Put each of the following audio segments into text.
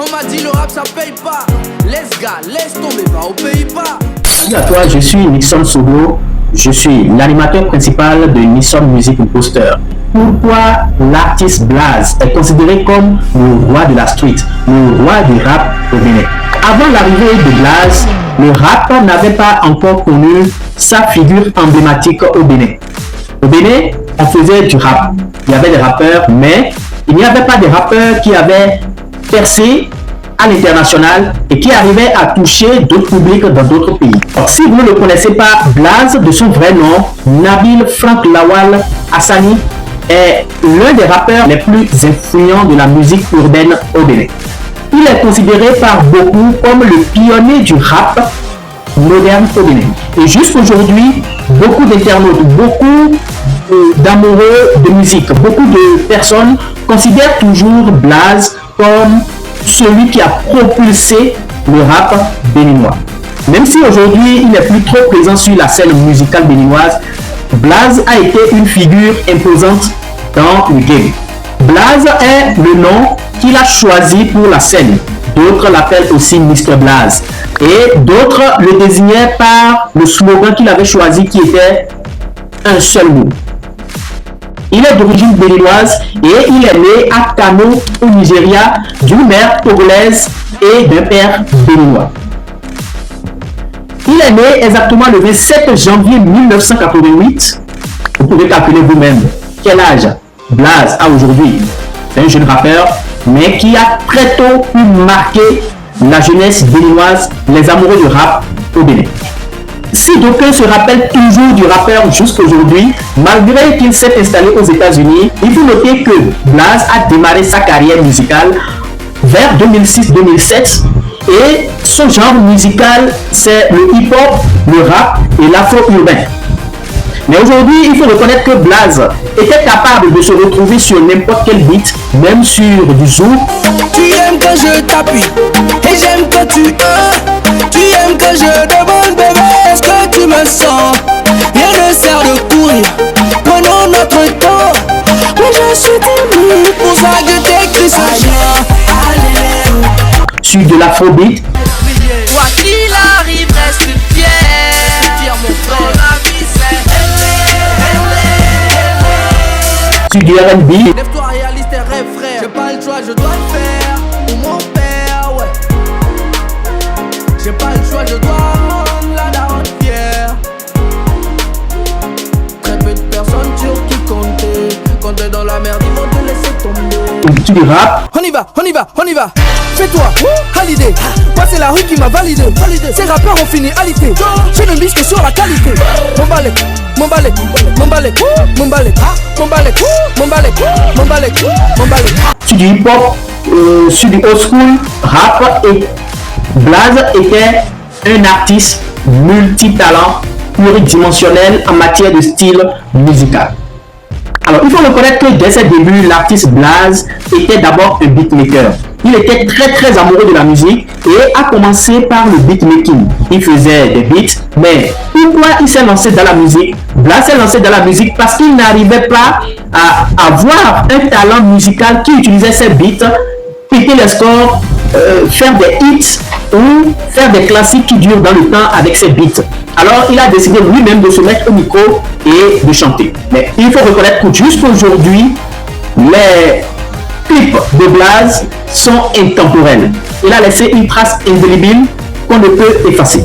On m'a dit le rap ça paye pas. Laisse gars, laisse tomber, va aux Pays-Bas. Salut à toi, je suis Nixon Solo. Je suis l'animateur principal de Nixon Music Imposter. Pourquoi l'artiste Blaze est considéré comme le roi de la street, le roi du rap au Bénin? Avant l'arrivée de Blaze, le rap n'avait pas encore connu sa figure emblématique au Bénin. Au Bénin, on faisait du rap. Il y avait des rappeurs, mais il n'y avait pas de rappeurs qui avaient percé à l'international et qui arrivaient à toucher d'autres publics dans d'autres pays. Alors, si vous ne le connaissez pas, Blaze, de son vrai nom, Nabil Frank Lawal Hassani, est l'un des rappeurs les plus influents de la musique urbaine au Bénin. Il est considéré par beaucoup comme le pionnier du rap moderne au Bénin. Et jusqu'aujourd'hui, beaucoup d'internautes, beaucoup d'amoureux de musique, beaucoup de personnes considèrent toujours Blaze comme celui qui a propulsé le rap béninois. Même si aujourd'hui il n'est plus trop présent sur la scène musicale béninoise, Blaze a été une figure imposante dans le game. Blaze est le nom qu'il a choisi pour la scène. D'autres l'appellent aussi Mr Blaze. Et d'autres le désignaient par le slogan qu'il avait choisi qui était un seul mot. Il est d'origine béninoise et il est né à Kano au Nigeria d'une mère togolaise et d'un père béninois. Il est né exactement le 27 janvier 1988. Vous pouvez calculer vous-même quel âge Blaze a aujourd'hui. C'est un jeune rappeur, mais qui a très tôt pu marquer la jeunesse béninoise, les amoureux du rap au Bénin. Si d'aucuns se rappellent toujours du rappeur jusqu'aujourd'hui, malgré qu'il s'est installé aux États-Unis, il faut noter que Blaze a démarré sa carrière musicale vers 2006-2007 et son genre musical c'est le hip-hop, le rap et l'afro-urbain. Mais aujourd'hui, il faut reconnaître que Blaze était capable de se retrouver sur n'importe quel beat, même sur du zouk. Tu aimes quand je t'appuie et j'aime quand tu Tu aimes quand je demande bébé, est-ce que tu me sens? Rien ne sert de courir, prenons notre temps. Mais je suis timide, pour ça que t'écris ce chant. Sur de l'afrobeat. Quoi qu'il arrive, reste fier mon frère. Sur du R&B. Lève-toi, réalise tes rêves, frère. J'ai pas le choix, je dois le faire pour mon père, ouais. J'ai pas le choix, je dois rendre la daronne fière. Très peu de personnes sur qui compter. Quand t'es dans la merde, ils vont te laisser tomber. Sur du rap. On y va, on y va, on y va. Fais-toi, Hallyday. Moi c'est la rue qui m'a validé. Ces rappeurs ont fini alité. Je ne mise que sur la qualité. Mon balai, mon balai, mon balai, mon balai, mon balai, mon balai, mon balai, mon balai. Sur du hip-hop, sur du old school, rap, et Blaze était un artiste multitalent, pluridimensionnel en matière de style musical. Alors, il faut reconnaître que dès ses débuts, l'artiste Blaze était d'abord un beatmaker. Il était très amoureux de la musique et a commencé par le beatmaking. Il faisait des beats, mais pourquoi il s'est lancé dans la musique? Blaze s'est lancé dans la musique parce qu'il n'arrivait pas à avoir un talent musical qui utilisait ses beats, péter les scores, faire des hits ou faire des classiques qui durent dans le temps avec ses beats. Alors il a décidé lui-même de se mettre au micro et de chanter. Mais il faut reconnaître que jusqu'aujourd'hui, les clips de Blaze sont intemporels. Il a laissé une trace indélébile qu'on ne peut effacer.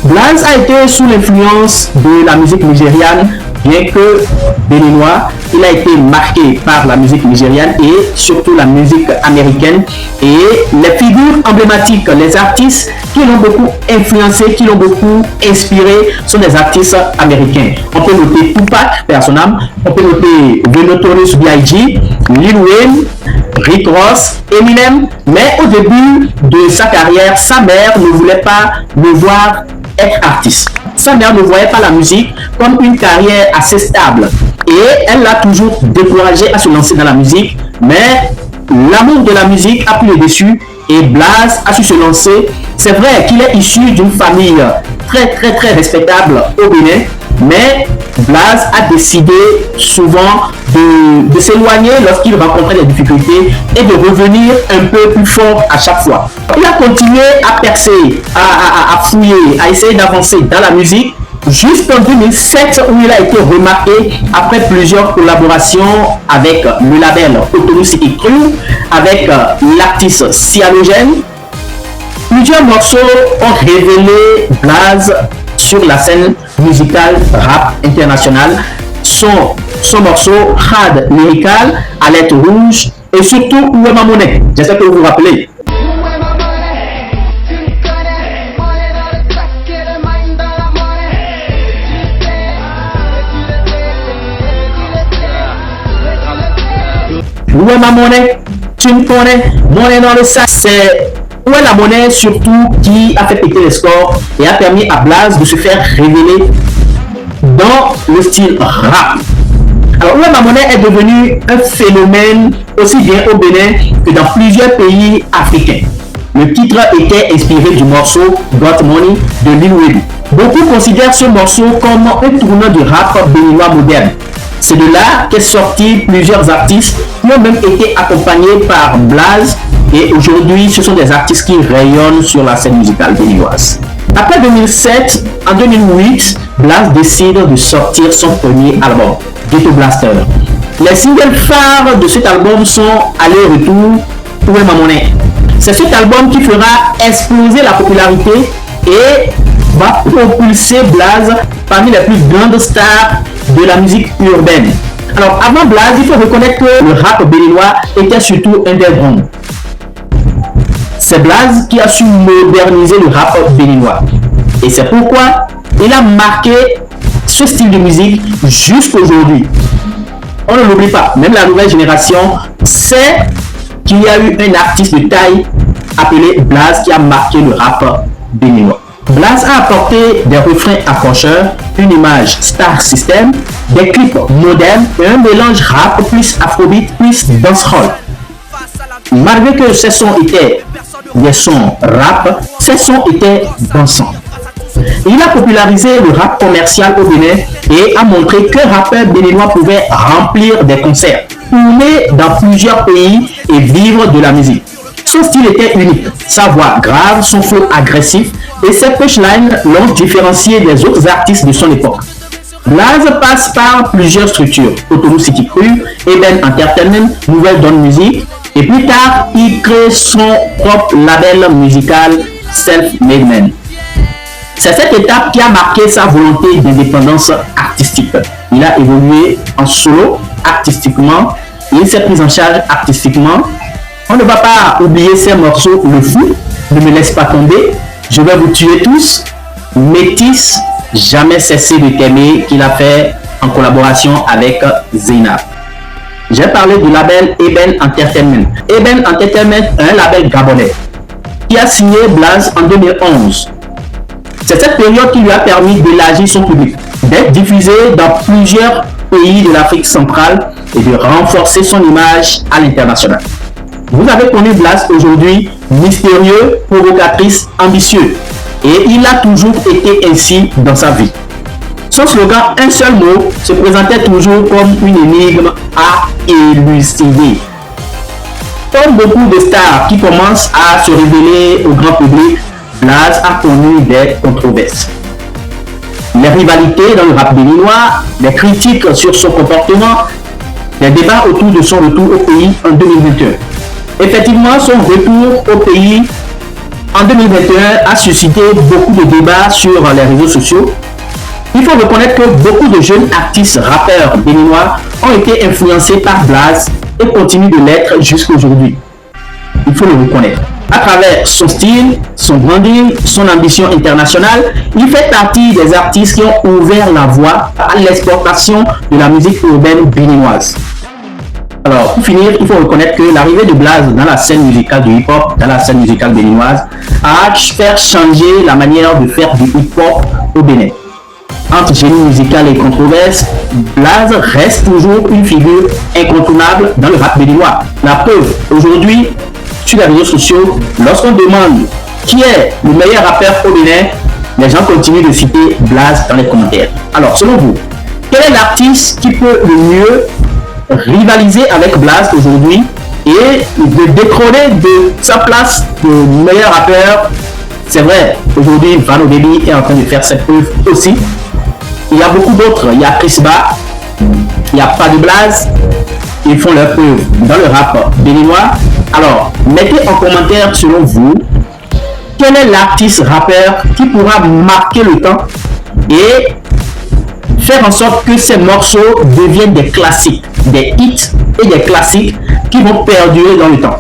Blaze a été sous l'influence de la musique nigériane, bien que béninois. Il a été marqué par la musique nigériane et surtout la musique américaine. Et les figures emblématiques, les artistes qui l'ont beaucoup influencé, qui l'ont beaucoup inspiré, sont des artistes américains. On peut noter Tupac, père à son âme. On peut noter The Notorious B.I.G., Lil Wayne, Rick Ross, Eminem. Mais au début de sa carrière, sa mère ne voulait pas le voir être artiste. Sa mère ne voyait pas la musique comme une carrière assez stable et elle l'a toujours découragé à se lancer dans la musique, mais l'amour de la musique a pris le dessus et Blaze a su se lancer. C'est vrai qu'il est issu d'une famille très respectable au Bénin, Mais Blaze a décidé souvent de s'éloigner lorsqu'il rencontrait des difficultés et de revenir un peu plus fort à chaque fois. Il a continué à percer, à fouiller, à essayer d'avancer dans la musique jusqu'en 2007 où il a été remarqué après plusieurs collaborations avec le label Autonomicity Crew, avec l'artiste Cyanogen. Plusieurs morceaux ont révélé Blaze sur la scène musicale rap internationale. Son morceau Hard Lyrical, à lettres rouges et surtout Où est ma monnaie? J'espère que vous vous rappelez. Où est ma monnaie? Tu me connais? Monnaie dans le sac. C'est Où est la monnaie surtout qui a fait péter les scores et a permis à Blaze de se faire révéler dans le style rap. Alors, Où est ma monnaie est devenu un phénomène aussi bien au Bénin que dans plusieurs pays africains. Le titre était inspiré du morceau Got Money de Lil Wayne. Beaucoup considèrent ce morceau comme un tournant du rap béninois moderne. C'est de là qu'est sorti plusieurs artistes qui ont même été accompagnés par Blaze et aujourd'hui ce sont des artistes qui rayonnent sur la scène musicale béninoise. Après 2007, en 2008, Blaze décide de sortir son premier album, Ghetto Blaster. Les singles phares de cet album sont Aller-retour, Où est ma monnaie? C'est cet album qui fera exploser la popularité et va propulser Blaze parmi les plus grandes stars de la musique urbaine. Alors avant Blaze, il faut reconnaître que le rap béninois était surtout underground. C'est Blaze qui a su moderniser le rap béninois. Et c'est pourquoi il a marqué ce style de musique jusqu'aujourd'hui. On ne l'oublie pas, même la nouvelle génération sait qu'il y a eu un artiste de taille appelé Blaze qui a marqué le rap béninois. Blaze a apporté des refrains accrocheurs, une image star system, des clips modernes et un mélange rap plus afrobeat plus dancehall. Malgré que ces sons étaient des sons rap, ces sons étaient dansants. Il a popularisé le rap commercial au Bénin et a montré qu'un rappeur béninois pouvait remplir des concerts, tourner dans plusieurs pays et vivre de la musique. Son style était unique, sa voix grave, son flow agressif et ses punchlines l'ont différencié des autres artistes de son époque. Blaze passe par plusieurs structures, Autonomicity Crew, Eben Entertainment, Nouvelle Donne Musique et plus tard il crée son propre label musical Self-Made Man. C'est cette étape qui a marqué sa volonté d'indépendance artistique. Il a évolué en solo artistiquement, il s'est pris en charge artistiquement. On ne va pas oublier ces morceaux, Le Fou, Ne me laisse pas tomber, Je vais vous tuer tous, Métis, Jamais cesser de t'aimer, qu'il a fait en collaboration avec Zeynab. J'ai parlé du label Eben Entertainment. Eben Entertainment est un label gabonais qui a signé Blaze en 2011. C'est cette période qui lui a permis d'élargir son public, d'être diffusé dans plusieurs pays de l'Afrique centrale et de renforcer son image à l'international. Vous avez connu Blaze aujourd'hui, mystérieux, provocatrice, ambitieux. Et il a toujours été ainsi dans sa vie. Son slogan, un seul mot, se présentait toujours comme une énigme à élucider. Comme beaucoup de stars qui commencent à se révéler au grand public, Blaze a connu des controverses. Les rivalités dans le rap béninois, les critiques sur son comportement, les débats autour de son retour au pays en 2021. Effectivement, son retour au pays en 2021 a suscité beaucoup de débats sur les réseaux sociaux. Il faut reconnaître que beaucoup de jeunes artistes rappeurs béninois ont été influencés par Blaze et continuent de l'être jusqu'aujourd'hui. Il faut le reconnaître. À travers son style, son branding, son ambition internationale, il fait partie des artistes qui ont ouvert la voie à l'exportation de la musique urbaine béninoise. Alors, pour finir, il faut reconnaître que l'arrivée de Blaze dans la scène musicale du hip-hop, dans la scène musicale béninoise, a fait changer la manière de faire du hip-hop au Bénin. Entre génie musical et controverse, Blaze reste toujours une figure incontournable dans le rap béninois. La preuve, aujourd'hui, sur les réseaux sociaux, lorsqu'on demande qui est le meilleur rappeur au Bénin, les gens continuent de citer Blaze dans les commentaires. Alors, selon vous, quel est l'artiste qui peut le mieux rivaliser avec Blaze aujourd'hui et de détrôner de sa place de meilleur rappeur? C'est vrai, aujourd'hui, Vano Baby est en train de faire cette preuve aussi. Il y a beaucoup d'autres. Il y a Chris Ba, il n'y a pas de Blaze. Ils font leur preuve dans le rap béninois. Alors, mettez en commentaire selon vous, quel est l'artiste rappeur qui pourra marquer le temps et faire en sorte que ces morceaux deviennent des classiques, des hits et des classiques qui vont perdurer dans le temps.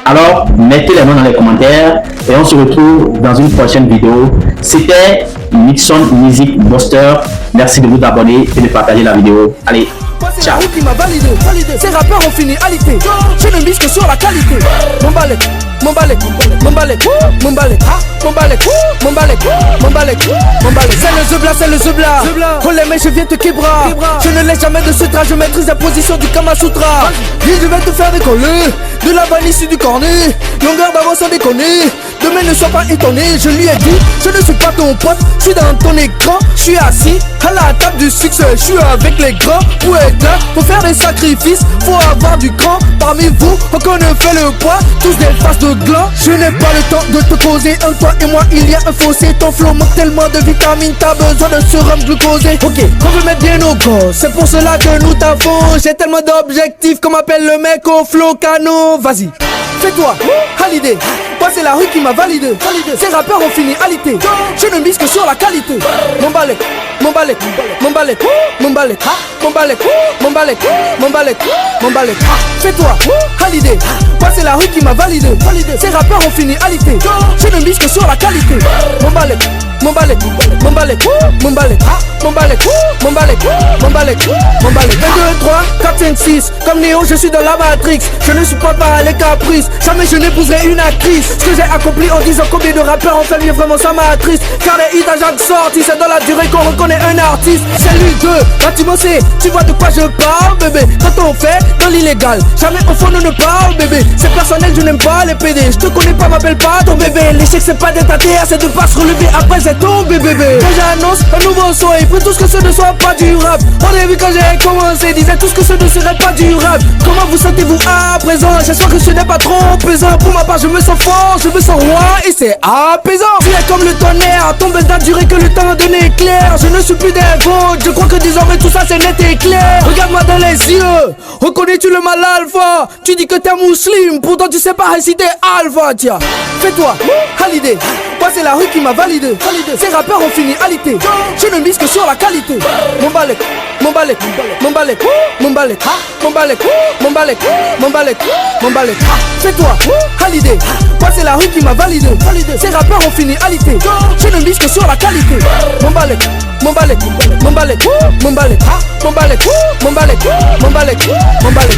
Alors, mettez les noms dans les commentaires et on se retrouve dans une prochaine vidéo. C'était Nixon Music Buster. Merci de vous abonner et de partager la vidéo. Allez, ciao. Qui m'a validé. Ces rappeurs ont fini alité. Je ne mise que sur la qualité. Mon balai, mon balai, mon balai, mon balai, mon balai, mon balai, mon balai, mon balai. C'est le zebla, c'est le zebla. Oh les mecs, je viens te québra. Je ne laisse jamais de sutra. Je maîtrise la position du Kama Sutra. Et je vais te faire décoller de la vanille sur du cornet. Longueur d'avance sans déconner. Demain ne sois pas étonné. Je lui ai dit, je ne suis pas ton pote. Je suis dans ton écran. Je suis assis à la table du succès. Je suis avec les grands. Pour être là, faut faire des sacrifices. Faut avoir du cran. Parmi vous, aucun ne fait le poids. Tous des faces de gland. Je n'ai pas le temps de te causer. Un toi et moi, il y a un fossé. Ton flow manque tellement de vitamines. T'as besoin de sérum glucosé. Ok, on veut mettre bien nos gosses. C'est pour cela que nous t'avons. J'ai tellement d'objectifs qu'on m'appelle le mec au flow canon. Vas-y, fais-toi, Hallyday. Moi c'est la rue qui m'a validé. Ces rappeurs ont fini alité. Je ne mise que sur la qualité. Mon balai, mon balai, mon balai, mon balai, mon balai, mon balai, mon balai, mon balai. Fais-toi, Hallyday. Moi c'est la rue qui m'a validé. Ces rappeurs ont fini alité. Je ne mise que sur la qualité. Mon balai, mon balai, mon balai, mon balai, mon balai, mon balai, mon balai, mon balai. 1, 2, 3, 4, 5, 6. Comme Néo, je suis dans la Matrix. Je ne supporte pas les caprices. Jamais je n'épouserai une actrice. Ce que j'ai accompli en disant combien de rappeurs ont fait mieux, vraiment ça m'attriste. Car les hits à chaque sortie, c'est dans la durée qu'on reconnaît un artiste. C'est lui deux, bâtiment C, tu vois de quoi je parle, bébé. Quand on fait dans l'illégal, jamais au fond on ne parle, bébé. C'est personnel, je n'aime pas les PD. Je te connais pas, m'appelle pas ton bébé. L'échec c'est pas d'être à terre, c'est de pas se relever. Après c'est tombé, bébé. Quand j'annonce un nouveau son, et puis tout ce que ce ne soit pas du rap. Au début quand j'ai commencé, disais tout ce que ce ne serait pas du rap. Comment vous sentez-vous à présent? J'espère que ce n'est pas trop pesant. Pour ma part je me sens fort, je me sens roi et c'est apaisant. Tu es comme le tonnerre, ton buzz n'a duré que le temps d'un éclair. Je ne suis plus des fautes, je crois que désormais tout ça c'est net et clair. Regarde-moi dans les yeux, reconnais-tu le mal alpha? Tu dis que t'es musulman, pourtant tu sais pas réciter alpha. Tiens, fais-toi, Hallyday. Moi c'est la rue qui m'a validé. Ces rappeurs ont fini alité. Je ne mise que sur la qualité. Mon balai, mon balai, mon balai, mon balai, mon balai, mon balai, mon balai, mon balai. Fais-toi, Hallyday. Moi c'est la rue qui m'a validé. Ces rappeurs ont fini alité. Je ne mise que sur la qualité. Mon balai, mon balai, mon balai, mon balai, mon balai, mon balai, mon balai, mon balai.